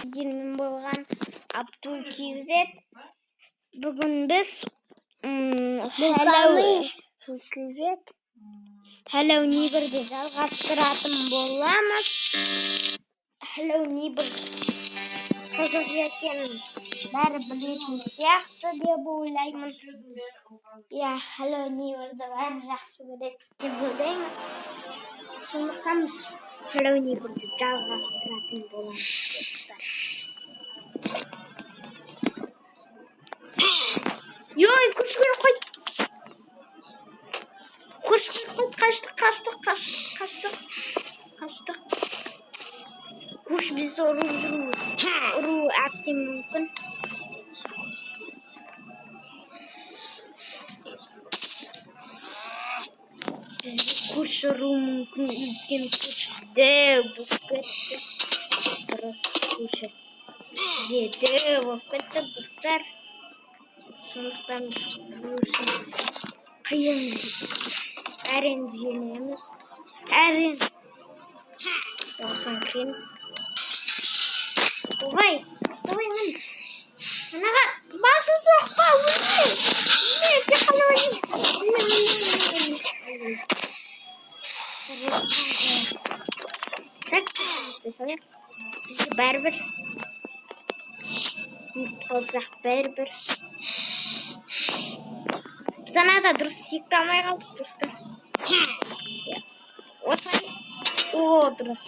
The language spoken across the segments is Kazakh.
Сіздермен болған Абдул Кизет. Бүгін біз Hello Neighbor'ды жалғастыратын боламыз. Hello Neighbor қызық екенін бәрі білетін сияқты деп ойлаймын. Hello Neighbor'ды бәрі жақсы көреді деп ойлаймын. Сондықтан біз Hello Neighbor'ды жалғастыратын боламыз. Йой, күшкіні қойт. Қаштық. Күш бізді ұру әбден мүмкін. Бізді күш ұру мүмкін. Үлкен күш дәу болып кетті. Дұрыс күші дәу болып кетті достар. Сондықтан біз күшін қиын әрең жеңеміз. Әрең даусын кіреміз. Давай, анаға басын соқпа, өлме, тек қана ойнайын. Так, бізде бәрібір болсақ бәрібір. Біз анада дұрыс секте алмай қалдық достар. Осылай. О, дұрыс.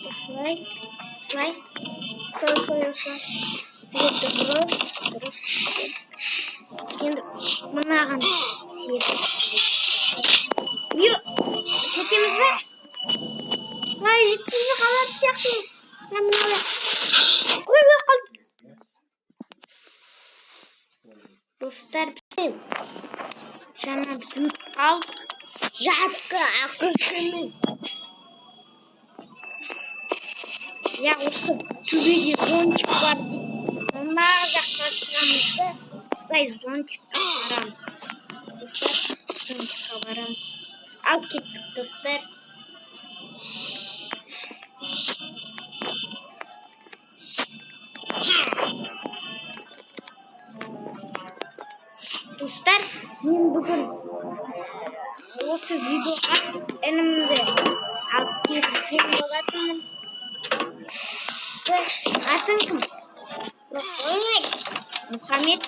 Осылай. Дұрыс. Енді мынаған сиеді. Жетеміз бе? Жеткізі қалады сияқтымыз. Қой қалды. Достар, жаңа біз қалдық. Жатқы ақыршының. Осы төбеде зонтик бар дейді. Мына жаққа шығамызды. Осылай зонтикқа барамыз. Достар, зонтикқа барамыз. Ал кеттік достар. Достар, мен бүгін осы видеоға інімді алып кеткен болатынмын. Атын кім? Мұхаммед.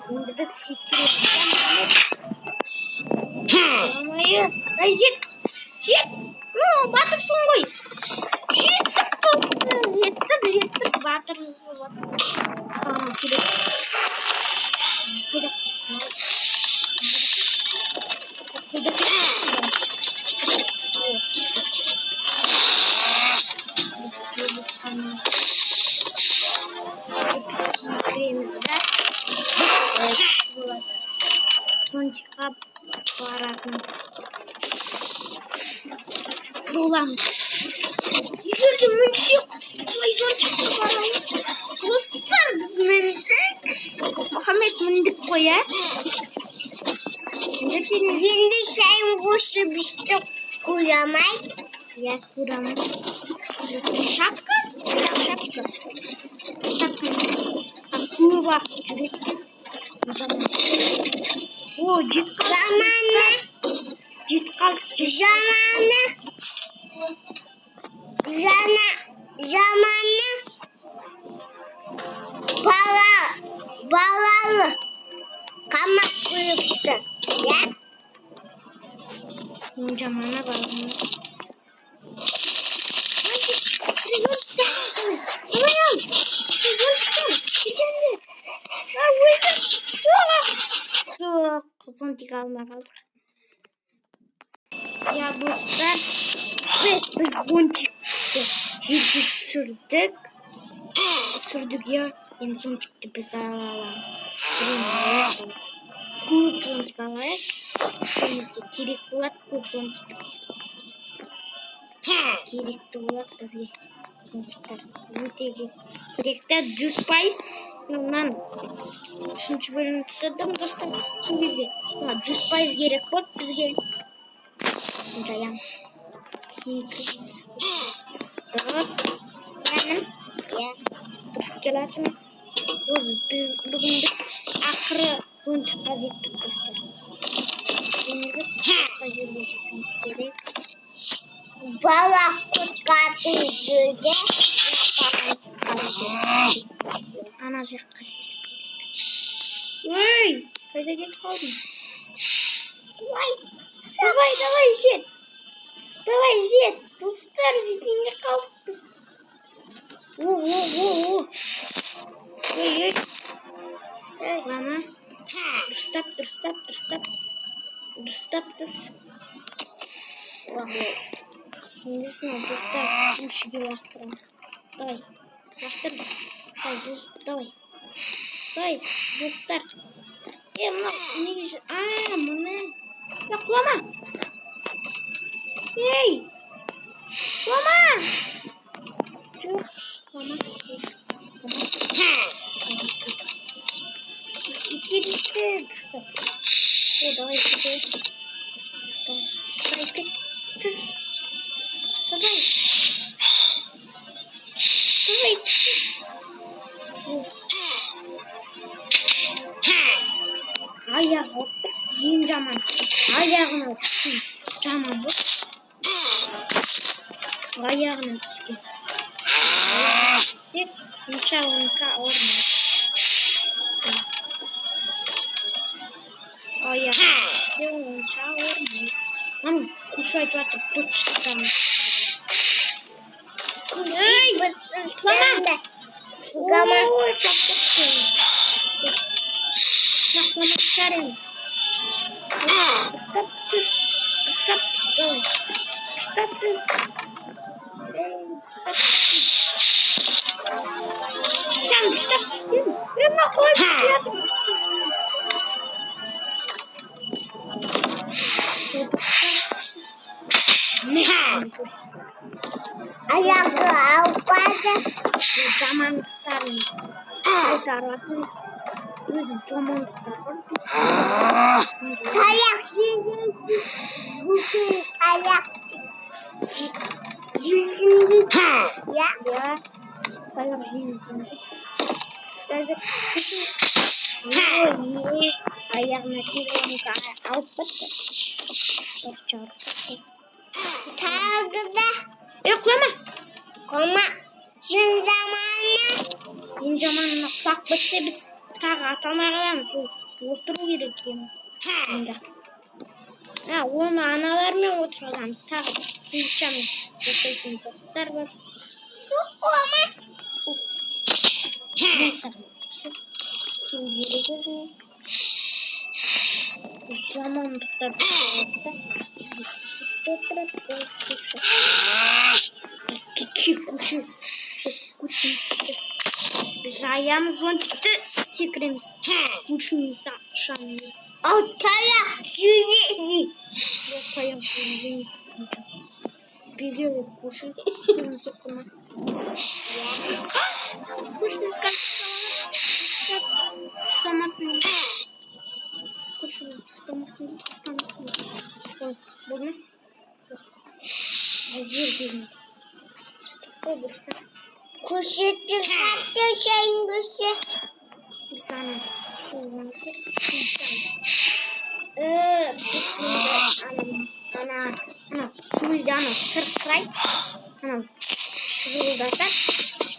Енді біз секретті. Жет! Батырсың ғой! Жеттік, батырсыз болады. Керек. Қойда зонтикқа баратын боламыз. Егерде мүншек қалай зонтикқа барамыз? Достар, біз міндік. Мұхаммед міндік қой, Енді шайын қошы бізді көремай. Көремай. Шапка? Шапка. Көп уақыт жүреді. О, жетіп қалды. Жаманы балалы қамақ қойыпты. Жаманы балалы. Зонтик алмай қалдық. Достар, біз зонтикті жерге түсірдік. Енді зонтикті біз аламыз. Көп зонтик алайық. Бізге керек болады, көп зонтик. Керекті болады бізге. Sonuçlar öteki gerekte 100%. Ondan 3. bölümü түсірдім достар. Сол кезде 100% керек болды бізге. Жаям. Дұрыс. Яғни дұрыс келатырмыз. Бүгін біз ақыры зонтқа жеттік достар. Енді біз басқа жерге жетуіміз керек. Бала құтқардың жерде ана жаққа. Ой, қайда кетіп қалдың? Давай, жет. Давай, жет. Достар, жетінде қалдық біз. Ой. Ана. Дұрыстап. Şimdi sana dostlar bu şekilde lastıralım. Давай. Lastır. Давай. Dostlar. Ne güzel. Bu ne? Yoklama. Hey. Yoklama. İki bitti. Давай. Ayağı giyin zaman. Ayağını tutun. Tamam bu. Ayağını tutun. Ayağını bıçağını kavurma. Ayağını kavurma. Ama kuşayı tutup tutacağım. Kuşayı tutacağım. Ой, как Нахломачарим. Стоп. Sen stop. Ben koyuyorum. Ayaklı avpada zaman tutarım. Aytarlatın. Zaman tutarım. Kayak yüzündü. Kayak yüzündü. Ya. Kayak yüzündü. Ayağına girelim. Avpada. Tağda. Yoklama. Koma. Gün zamanına bak bitse biz tağı atamalarımız oturу керек екен. Оны аналармен отырғанбыз. Тағы сыншамен жасайтын заттар бар. Кома. Су керек өзіне. Жамандықтар Biz ayağımız zонтикті секіреміз. Ушының шамын. Ал таяқ жүреді. Таяқ жүреді. Береді көшін. Соққына. Көш біз ұстамасын. Көш ұстамасын. Бұны. Әзер бермейді. Ой, бұрста. Көшетті сәтті шайын көште. Біз ана шуғанды. Ана шуылды ана сырқырай. Ана шуылдатар.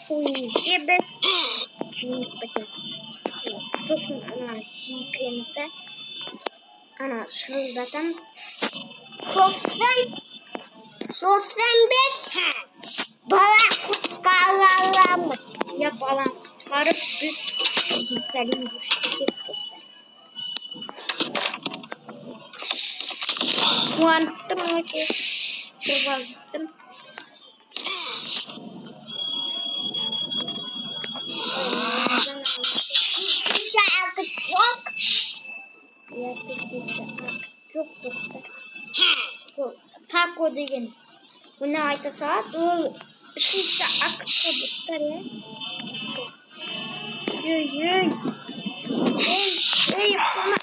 Шуылды біз жүйініп бітеміз. Сосын ана сүйкемізді. Ана шуылдатамыз. Сосын біз бала құтқарамыз. Я баланы құтқарып біз сәлем көрсетіп достар. Қуаныптым өте. Тұрғалдықтым. Ақ жоқ достар. Тако деген. Бұны айта салат, ол Işınca akıtsa dostlar ya. Ey. Ey yapma.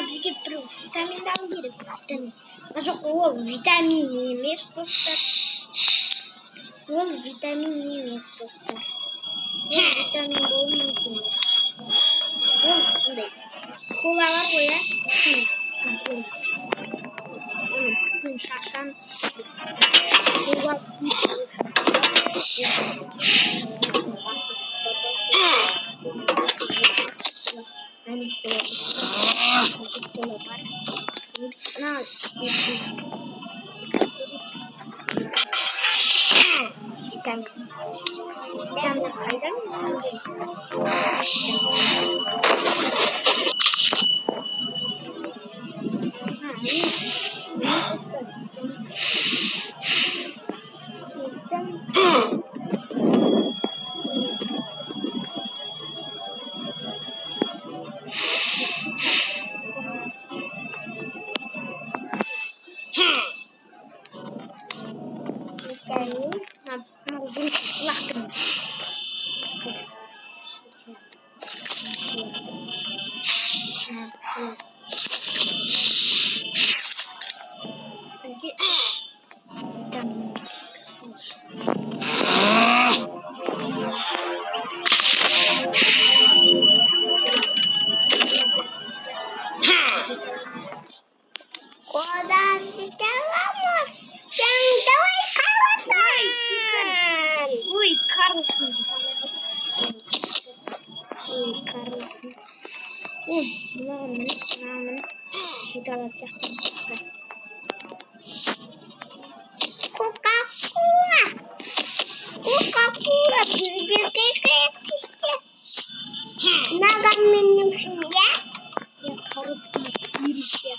Bizga bir vitamindan biri vitamin. Жоқ, ол витамин емес, достар. Ол витамин емес, достар. Ол витамин болуы мүмкін. Ол қандай? Кола бар ғой, иә? Бүтін шашан. Кола бар. Coca-Cola bizga kerakchi. Nega mening shunga? Sen qarab yurishga.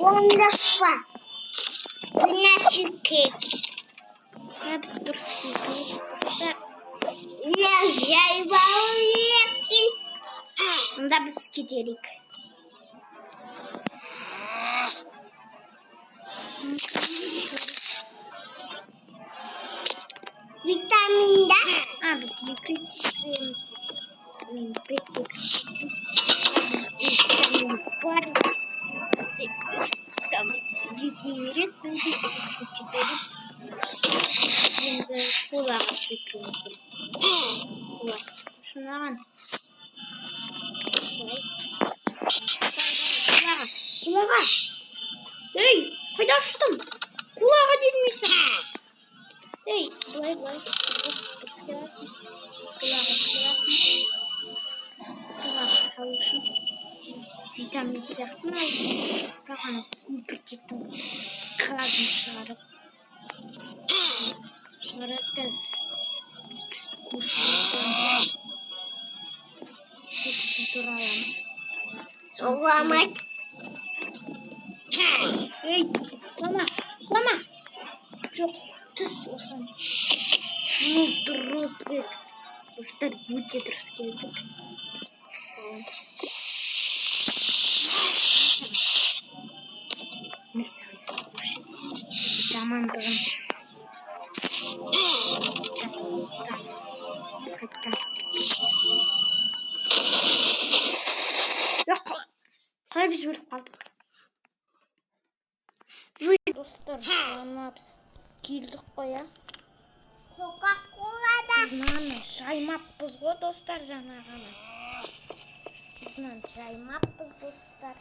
Wonderful. Bunaqaki. Hadi dursun. Ne jaybalıydın. Bunda biz giderik. Vitaminde abi yıkayacağım. Peki. Var. Tamam. Gidiyoruz. Şimdi kulağa sıkıyoruz. Şundan. Kulağa. Hey, hadi açtım. Kulağa değilmişsin. Hey, Blay. Kulağa salışın. Vitamin sıcaktın mı? Bırakalım. Birlikte kalazım şarap. Şarap tez. Kuşlardan. Duralım. Solamak. Hey, lama. Çok tuz olsun. Ну, трусик. Достать будьте труски. Tamam. Yok. Hayır biz böyle kaldık. Dostlar ne yapsın? Girdik koya. Coca-Cola'da. Biz nane жаймаппыз ғой достар жаңа ғана. Biz nane жаймаппыз достар.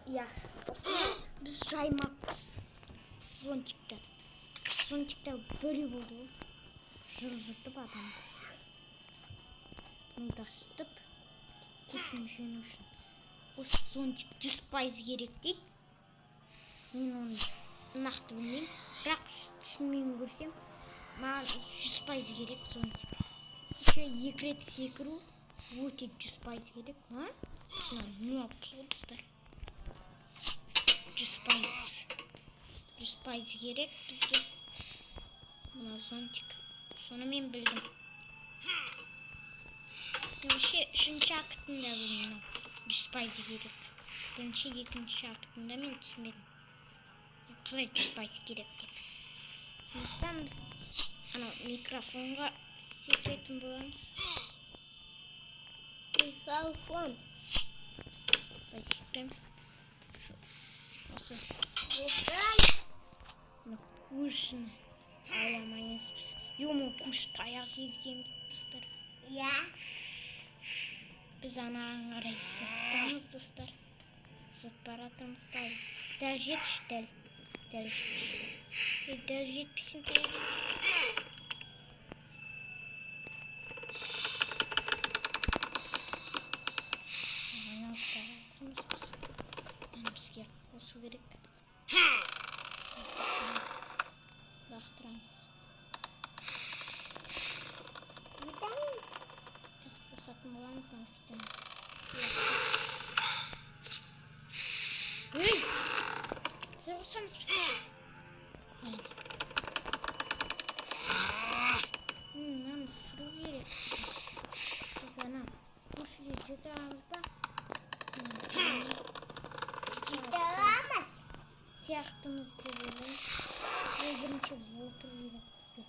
Ya, осыны biz жаймаппыз. Зонтиктер. Зонтиктер бөліп oldu. Жылжытып адамды. Мидастып. Кесін жүйені үшін. Осы зонтик 100% керек дейді. Мен оны нақты білмеймін. Бірақ түсінмеймін көрсем. Маған 100% керек зонтик. Еще 2 рет секіру. Өте 100% керек. Ну, достар. 100% керек бізге. Мына зонтик. Соны мен білдім. Вообще, үшінші актында білмеймін. 100% керек. Бірінші, екінші актында мен түсінбедім. Қалай 100% керек деп. Сондықтан біз микрофонға секіретін боламыз. Микрофон. Осылай секіреміз. Осы. Кушін ауламайыз біз. Ему куш таяқ жегіземіз достар. Я. Біз анаған қарай зыттамыз достар. Зыт баратамыз дәл. Дәл жетші дәл. Дәл жетпесін таяқ жегіземіз. Бізге қосу керек. Лақтырамыз. Витамин. Біз қосатын боламыз витамин. Ой! Қосамыз біз. Нам сұру керек. Біз ана осы жерде жете аламыз ба? Сияқтымыз деп ойлаймын. Бірінші отыру керек бізге.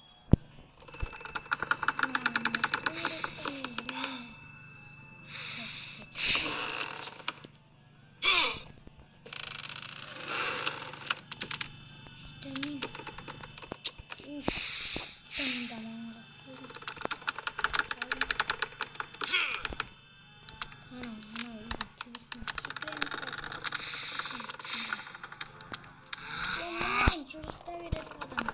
Витамин. Витамин дамаңға қойдым. Жылышта береді адам.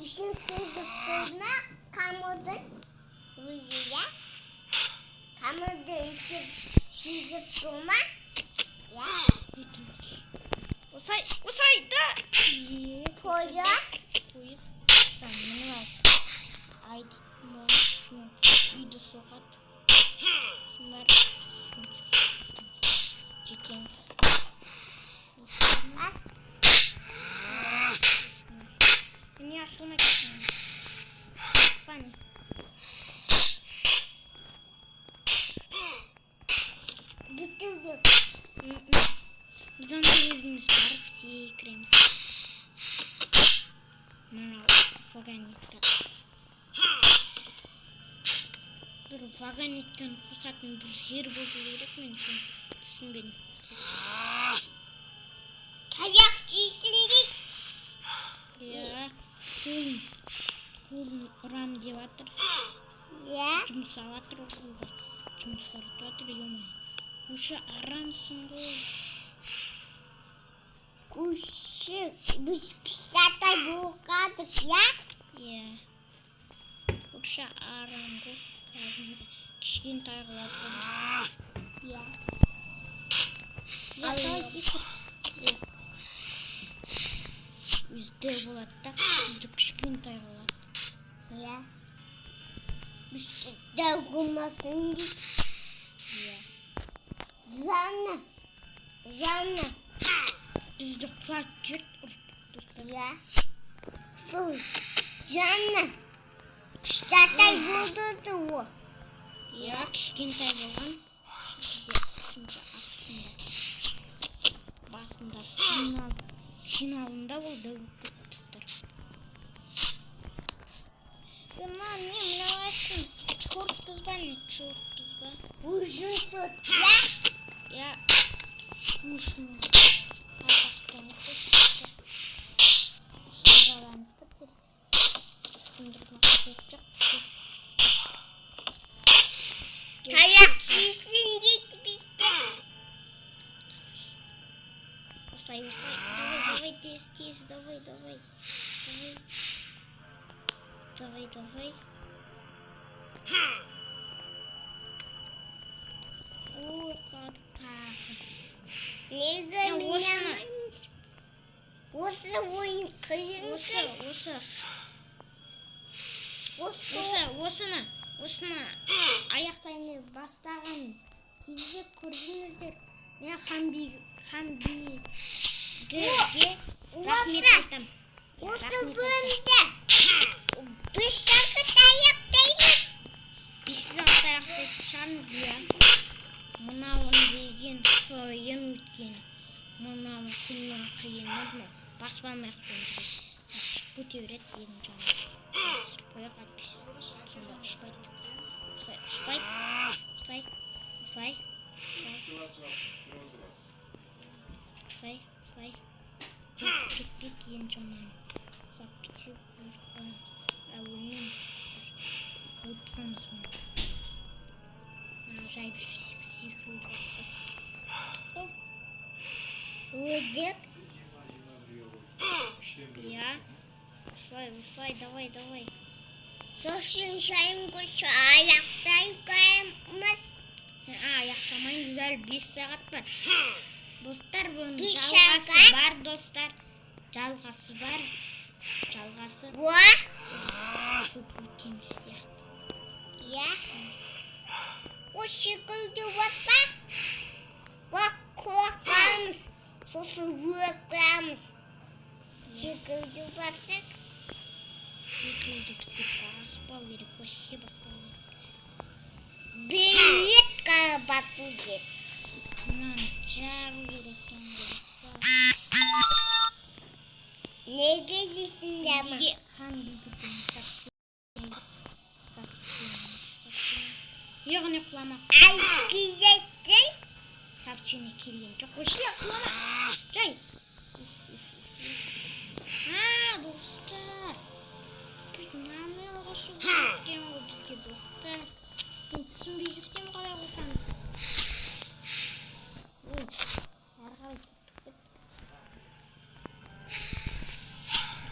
İşin sızlıklarına kamudun uyuya. Kamudun sızlıklarına. Ya. Осай да. Koyu. Пойыз. Міне ал. Айдың үйді соғады. Сондар жетеміз. Мені артына кетемін. Пане. Bütüldü. Biz onu özümüz barıp секіреміз. Мына вагонетті. Бір вагонеттен қосатын бір жер болу керек мен түсінбедім. Kayak жейсің дейді. Иә, қолын ұрам деп жатыр. Иә. Жұмсап жатыр қолға. Жұмсартып жатыр, ема. Уже арамсың ғой. Куші. Біз кістата бұқадық, я? Иә. Уже арам ғой. Кішкентай қылады ғой. Я. Бізде болады да, бізді кішкентай қылады. Я. Бізді дәугімасын дейді. Иә. Жанна. Бізді құлат жұрт ұрып достар. Я. Сол. Жанна. Кістата бұлдырды о. иә кішкентай болған үшінші астында басында финалында болды достар. Мам, не мынау айтсын чёртпыз ба не чёртпыз ба? Ужин сот, Я слушаю. Таяқ жейсің дейді бізде. Осылай. Давай, тез, давай. Давай. Ой, қатар. Неге мен осы ойын қиын. Осыны аяқтайын бастаған кезде көрдіңіздер. Мен Ханбибіге рахмет айтам. Осы бөлімде біз сағат аяқтаймыз. Біз сағат аяқтаймыз, иә. Мынауын деген қиын өткені. Мынауын күннің қиыны баспам аяқтаймыз. Шығып өте береді менің жаным. Сүріп қояқ айтпайсы. Осылай. Кетпек ең жаман. Құлап кетсе өліп әуелінен ұлтқаныз мұны. Жайып секіру Өдек. иә. Осылай, давай. Сосын шайын көші аяқтаймыз. Аяқтамайын, әлі 5 сағат бар. Достар, бұның 5 жалғасы сағат? бар, достар. Жалғасы бар. Көп өтеміз сияқты. Иә. О секілді бақпа. Бақ қоқамыз. Сосын өтамыз. Секілді бақсақ. Секілді бізге баспау керек, вообще баспау керек. Бейет қабату дед. Мынаны жағу керек достар. Неге дейсің дәмі? Бізге Ханбибіден яғни құламақ. Ай кезеттің? Сапчыны келген жоқ. Вообще құлама. Жай. Достар. Біз мынаны алғашы өткен ғой бізге достар. Мен түсінбей жүрсем қалай қойсам. Әрқалайсы түкпет.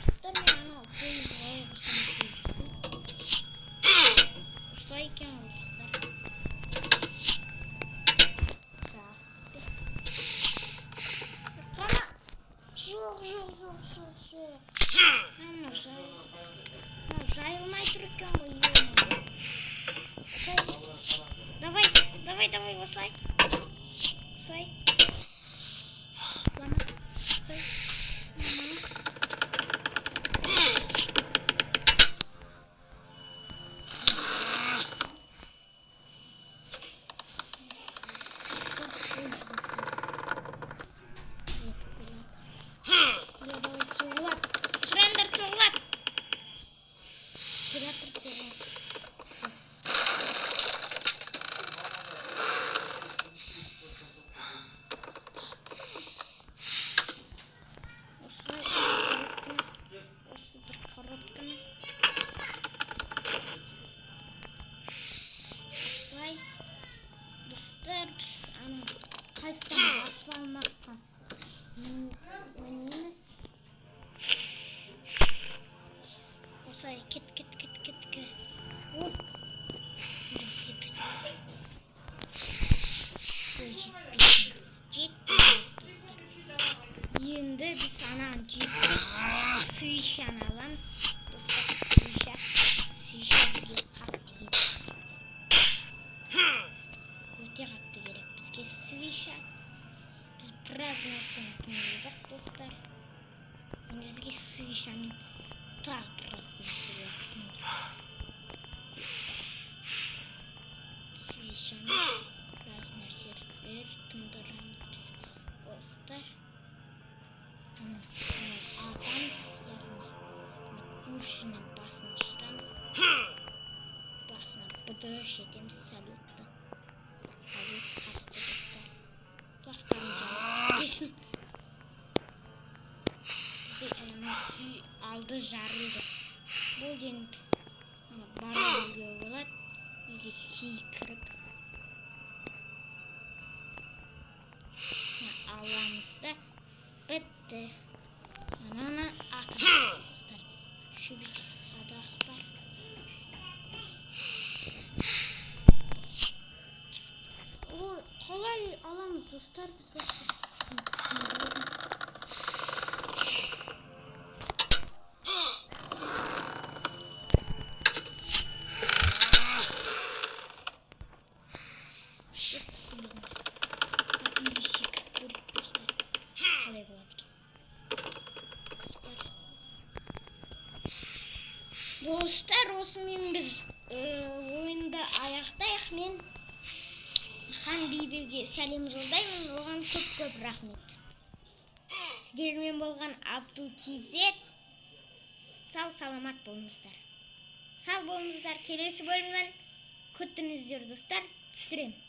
Достар, мен анау қойын қалай қойсам жүрсем. Осылай екен ғой достар. Жоқ. Жайылмай тұр екен ғой. Давай, осылай. Қайттан басып алмаққа өнеміз. Осылай кет. Оп. Енді біз анаған жетіп сүйшаны аламыз. Сүйша бізге қатты еді. Өте қатты керек бізге сүйша. Біз біраз нәрсені тыңдадық достар. Бізге сүйшамен тағы біраз нәрселер тыңдадық. дұрыс етеміз салютты. Салют қатты достар. Құлақтарым жарылсын. Үй алды жарылды. Бұл енді біз барлығы болады. Үйге секіріп аламыз да бітті. Ананы атамыз достар. Шөбі садақ бар. Ол қалай аламыз достар біз достар, осымен біз ойынды аяқтайық. Мен Хан Бибіге сәлем жолдаймын, оған көп рахмет. Сіздермен болған Абдул Кизет. Сау саламат болыңыздар. Сау болыңыздар. Келесі бөлімнен күтіңіздер достар, түсіремін.